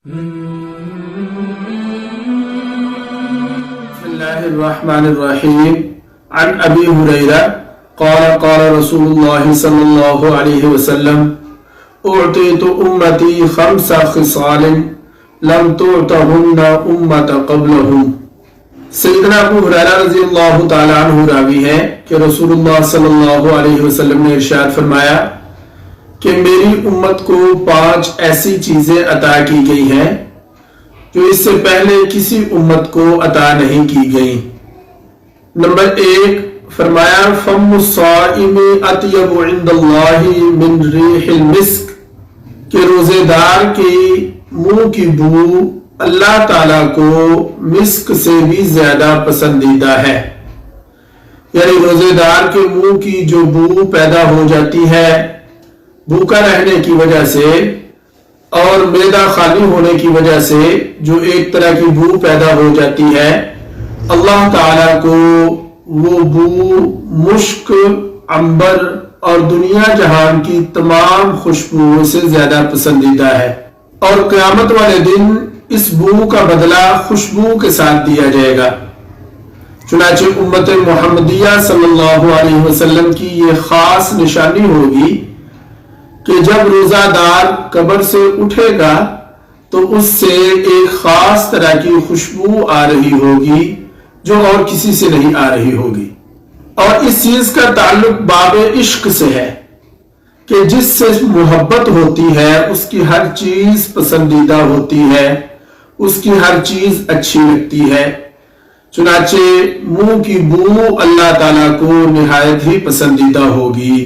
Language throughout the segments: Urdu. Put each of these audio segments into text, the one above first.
بسم الله الرحمن الرحيم عن أبي هريرة قال رسول الله صلى الله عليه وسلم أعطيت أمتي 5 خصال لم تعطهن أمة قبلهم۔ سیدنا ابو ہریرہ رضی اللہ تعالیٰ عنہ راوی ہے کہ رسول اللہ صلی اللہ علیہ وسلم نے ارشاد فرمایا کہ میری امت کو 5 ایسی چیزیں عطا کی گئی ہیں جو اس سے پہلے کسی امت کو عطا نہیں کی گئی۔ نمبر 1 فرمایا فم الصائم اطیب عند اللہ من ریح المسک، کہ روزے دار کی منہ کی بو اللہ تعالیٰ کو مسک سے بھی زیادہ پسندیدہ ہے۔ یعنی روزے دار کے منہ کی جو بو پیدا ہو جاتی ہے بھوکا رہنے کی وجہ سے اور معدہ خالی ہونے کی وجہ سے جو ایک طرح کی بو پیدا ہو جاتی ہے، اللہ تعالیٰ کو وہ بو مشک، عنبر اور دنیا جہان کی تمام خوشبوؤں سے زیادہ پسندیدہ ہے، اور قیامت والے دن اس بو کا بدلہ خوشبو کے ساتھ دیا جائے گا۔ چنانچہ امت محمدیہ صلی اللہ علیہ وسلم کی یہ خاص نشانی ہوگی کہ جب روزہ دار قبر سے اٹھے گا تو اس سے ایک خاص طرح کی خوشبو آ رہی ہوگی جو اور کسی سے نہیں آ رہی ہوگی، اور اس چیز کا تعلق باب عشق سے ہے کہ جس سے محبت ہوتی ہے اس کی ہر چیز پسندیدہ ہوتی ہے، اس کی ہر چیز اچھی لگتی ہے۔ چنانچہ منہ کی بو اللہ تعالیٰ کو نہایت ہی پسندیدہ ہوگی۔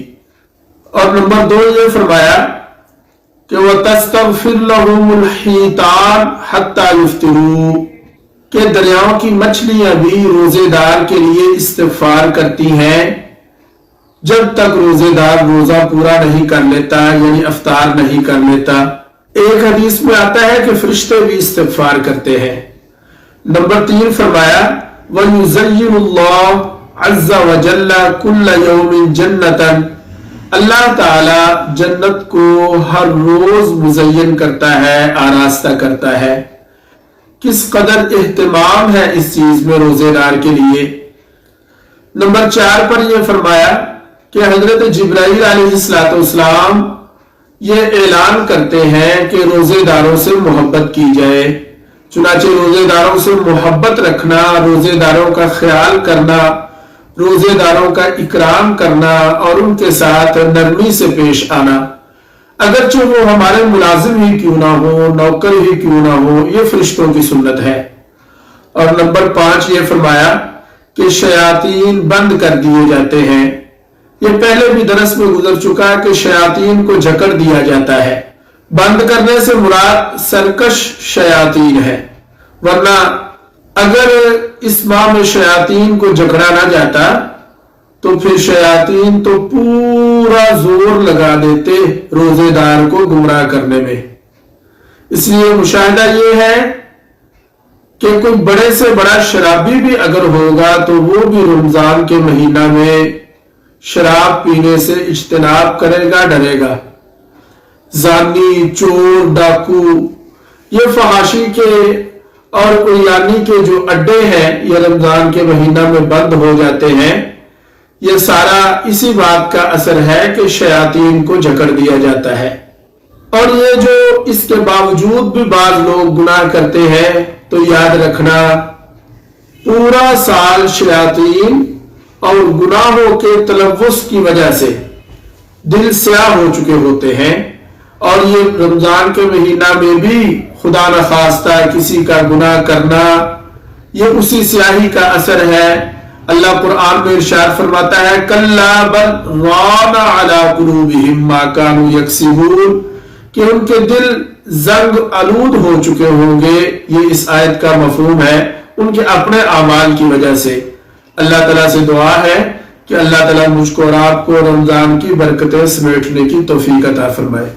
اور نمبر 2 یہ فرمایا کہ وَتَسْتَغْفِرْ لَهُمُ الْحِيتَانُ حَتَّى يُفْطِرُوا، کہ دریاؤں کی مچھلیاں بھی روزے دار کے لیے استغفار کرتی ہیں جب تک روزے دار روزہ پورا نہیں کر لیتا، یعنی افطار نہیں کر لیتا۔ ایک حدیث میں آتا ہے کہ فرشتے بھی استغفار کرتے ہیں۔ نمبر 3 فرمایا وَيُزَيِّنُ اللَّهُ عَزَّ وَجَلَّ كُلَّ يَوْمٍ جَنَّةً، اللہ تعالی جنت کو ہر روز مزین کرتا ہے، آراستہ کرتا ہے۔ کس قدر اہتمام ہے اس چیز میں روزے دار کے لیے۔ نمبر 4 پر یہ فرمایا کہ حضرت جبرائیل علیہ السلام یہ اعلان کرتے ہیں کہ روزے داروں سے محبت کی جائے۔ چنانچہ روزے داروں سے محبت رکھنا، روزے داروں کا خیال کرنا، روزے داروں کا اکرام کرنا اور ان کے ساتھ نرمی سے پیش آنا، اگرچہ وہ ہمارے ملازم ہی کیوں نہ ہو، نوکر ہی کیوں نہ ہو، یہ فرشتوں کی سنت ہے۔ اور نمبر 5 یہ فرمایا کہ شیاطین بند کر دیے جاتے ہیں۔ یہ پہلے بھی درس میں گزر چکا کہ شیاطین کو جکڑ دیا جاتا ہے۔ بند کرنے سے مراد سرکش شیاطین ہے، ورنہ اگر اس ماہ میں شیاطین کو جکڑا نہ جاتا تو پھر شیاطین تو پورا زور لگا دیتے روزے دار کو گمراہ کرنے میں۔ اس لیے مشاہدہ یہ ہے کہ کوئی بڑے سے بڑا شرابی بھی اگر ہوگا تو وہ بھی رمضان کے مہینہ میں شراب پینے سے اجتناب کرے گا، ڈرے گا۔ زانی، چور، ڈاکو، یہ فحاشی کے اور قلیانی کے جو اڈے ہیں یہ رمضان کے مہینہ میں بند ہو جاتے ہیں۔ یہ سارا اسی بات کا اثر ہے کہ شیاطین کو جکڑ دیا جاتا ہے۔ اور یہ جو اس کے باوجود بھی بعض لوگ گناہ کرتے ہیں تو یاد رکھنا پورا سال شیاطین اور گناہوں کے تلوث کی وجہ سے دل سیاہ ہو چکے ہوتے ہیں، اور یہ رمضان کے مہینہ میں بھی خدا نخواستہ کسی کا گناہ کرنا یہ اسی سیاہی کا اثر ہے۔ اللہ قرآن میں ارشاد فرماتا ہے کَلَّا بَلْ رَانَ عَلَىٰ قُلُوبِهِمْ مَا كَانُوا يَكْسِبُونَ، کہ ان کے دل زنگ آلود ہو چکے ہوں گے۔ یہ اس آیت کا مفہوم ہے ان کے اپنے اعمال کی وجہ سے۔ اللہ تعالیٰ سے دعا ہے کہ اللہ تعالیٰ مجھ کو اور آپ کو رمضان کی برکتیں سمیٹنے کی توفیق عطا فرمائے۔